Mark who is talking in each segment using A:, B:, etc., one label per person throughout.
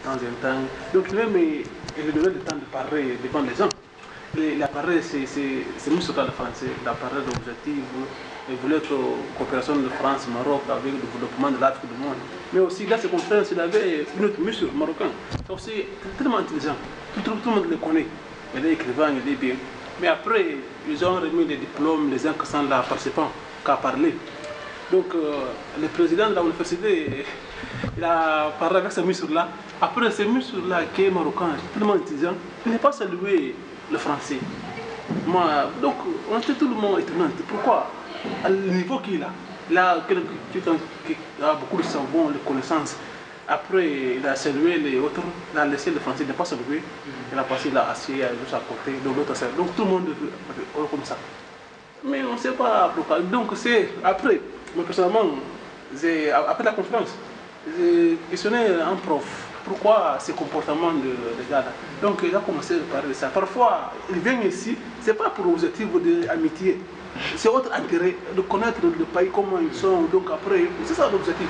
A: temps en temps. Donc lui-même, il donnait le temps de parler devant les gens. Il a parlé, c'est mis sur le français, il a parlé d'objectifs, il voulait que la coopération de France-Maroc avec le développement de l'Afrique du monde. Mais aussi, dans ses conférences, il avait une autre mission marocain. C'est aussi tellement intelligent, tout le monde le connaît. Il est écrivain, il est bien. Mais après, ils ont remis les diplômes, les uns qui sont là, participants, qu'à parler. Donc, le président de l'université, il a parlé avec ces ministres-là. Après, ces ministres-là, qui est marocain, tellement intelligent, il n'est pas salué le français. Moi, donc, on était tout le monde étonnant. Pourquoi? À le niveau qu'il a, là, quelqu'un qui a beaucoup de savoir, de connaissances. Après, il a salué les autres, il a laissé le français, il n'a pas salué. Il a passé, il a assis juste à côté, donc tout le monde comme ça. Mais on ne sait pas pourquoi. Donc, c'est après, moi personnellement, après la conférence, j'ai questionné un prof. Pourquoi ces comportements de gars là? Donc il a commencé à parler de ça. Parfois, ils viennent ici, ce n'est pas pour objectif d'amitié. C'est autre intérêt de connaître le pays, comment ils sont. Donc après, c'est ça l'objectif.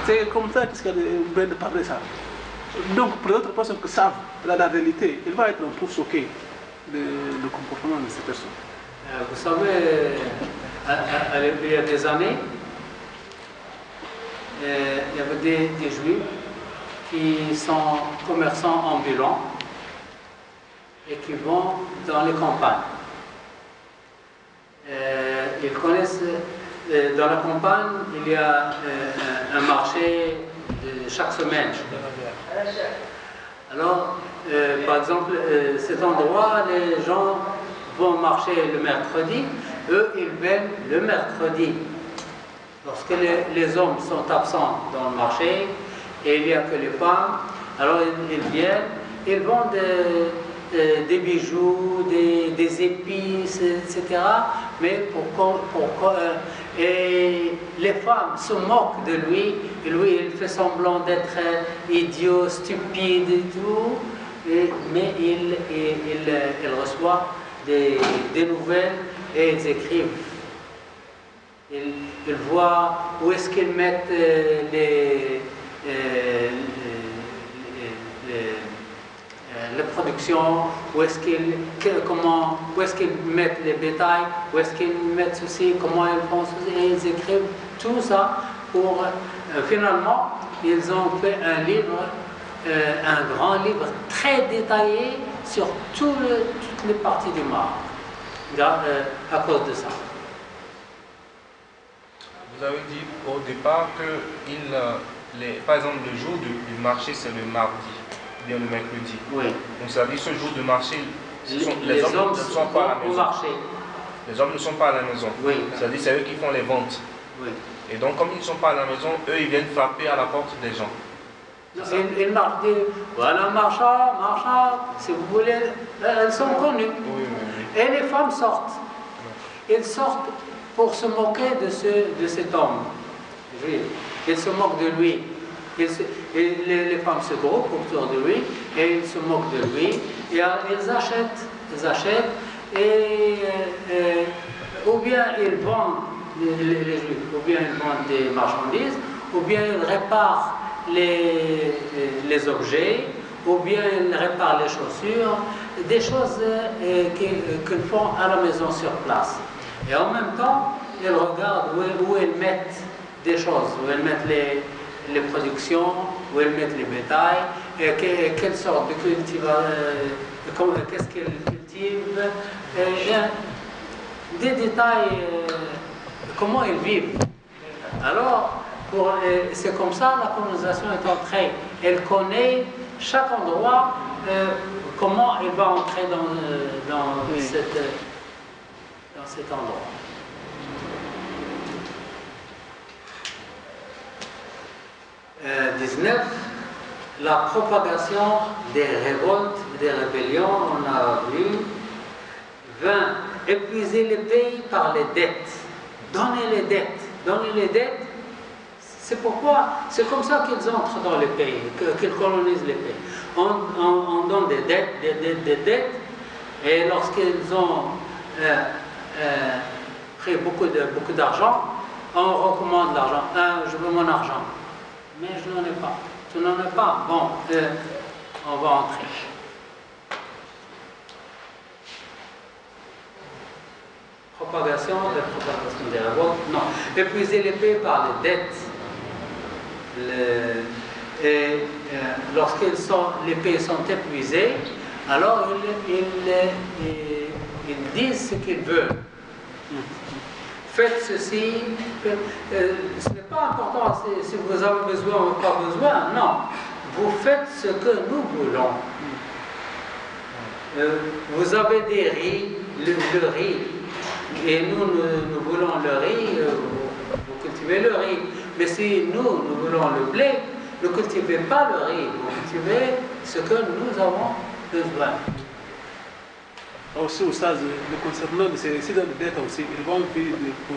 A: C'est comme ça qu'il y a de parler de ça. Donc pour d'autres personnes qui savent la réalité, il va être un peu choqué du comportement de ces personnes.
B: Vous savez, il y a des années, il y avait des juifs qui sont commerçants ambulants et qui vont dans les campagnes. Ils connaissent, dans la campagne, il y a un marché chaque semaine. Alors, par exemple, cet endroit, les gens vont marcher le mercredi, eux, ils viennent le mercredi. Lorsque les hommes sont absents dans le marché, et il n'y a que les femmes, alors ils viennent, ils vendent des bijoux, des épices, etc. Mais et les femmes se moquent de lui, et lui il fait semblant d'être idiot, stupide et tout, mais il reçoit des nouvelles et ils écrivent. Ils voient où est-ce qu'ils mettent la production, où est-ce qu'ils mettent les bétails, où est-ce qu'ils mettent ceci, comment ils font ceci, et ils écrivent tout ça pour finalement ils ont fait un livre, un grand livre très détaillé sur toutes les parties du Maroc à cause de ça.
C: Vous avez dit au départ que par exemple le jour du marché c'est le mardi, bien le mercredi.
B: Oui.
C: Donc ça veut dire ce jour de marché,
B: les hommes ne sont pas à la maison. Au marché.
C: Les hommes ne sont pas à la maison.
B: Oui.
C: C'est-à-dire c'est eux qui font les ventes.
B: Oui.
C: Et donc comme ils ne sont pas à la maison, eux ils viennent frapper à la porte des gens.
B: Ils marchent, voilà marchand, si vous voulez, elles sont connues.
C: Oui.
B: Et les femmes sortent. Ils sortent pour se moquer de cet homme. Ils se moquent de lui. Et les femmes se groupent autour de lui et ils se moquent de lui. Et ils achètent ou bien ils vendent les juifs, ou bien ils vendent des marchandises, ou bien ils réparent les objets, ou bien ils réparent les chaussures, des choses qu'ils font à la maison sur place. Et en même temps, ils regardent où ils mettent des choses, où ils mettent les productions, où ils mettent les bétails, et quelle sorte de qu'est-ce qu'ils cultivent, des détails, comment ils vivent. Alors, c'est comme ça la colonisation est entrée. Elle connaît chaque endroit, comment elle va entrer dans cet endroit. « 19. La propagation des révoltes, des rébellions, on a vu. 20. Épuiser les pays par les dettes. Donner les dettes. C'est pourquoi, c'est comme ça qu'ils entrent dans les pays, qu'ils colonisent les pays. On donne des dettes, et lorsqu'ils ont pris beaucoup d'argent, on recommande l'argent. Je veux mon argent, mais je n'en ai pas. Tu n'en as pas? Bon, on va entrer. Propagation des révoltes, non. Épuiser les pays par les dettes. Lorsque les pays sont épuisés, alors ils disent ce qu'ils veulent. Faites ceci, ce n'est pas important si vous avez besoin ou pas besoin, non. Vous faites ce que nous voulons. Vous avez des riz, le riz, et nous voulons le riz, vous cultivez le riz. Mais si nous voulons le blé, ne cultivez pas le riz, vous cultivez ce que nous avons besoin.
A: Aussi, au stade, concernant ces résidents de dette aussi, ils vont payer pour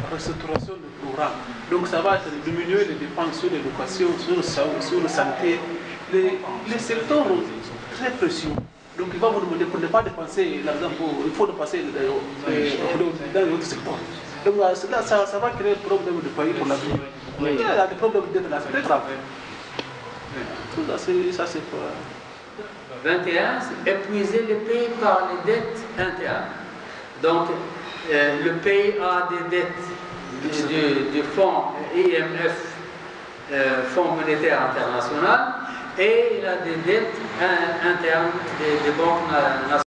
A: restructuration du programme. Donc ça va diminuer les dépenses sur l'éducation, sur la santé. Les secteurs très précieux. Donc il va vous demander pour ne pas dépenser l'argent, il faut dépenser dans l'autre secteur. Donc là, ça va créer un problème de pays pour l'avenir. Il y a des problèmes de dette là, c'est très grave. Tout ça, c'est pas...
B: 21, c'est épuiser le pays par les dettes internes. Donc, le pays a des dettes du fonds IMF, Fonds monétaire international, et il a des dettes internes des banques nationales.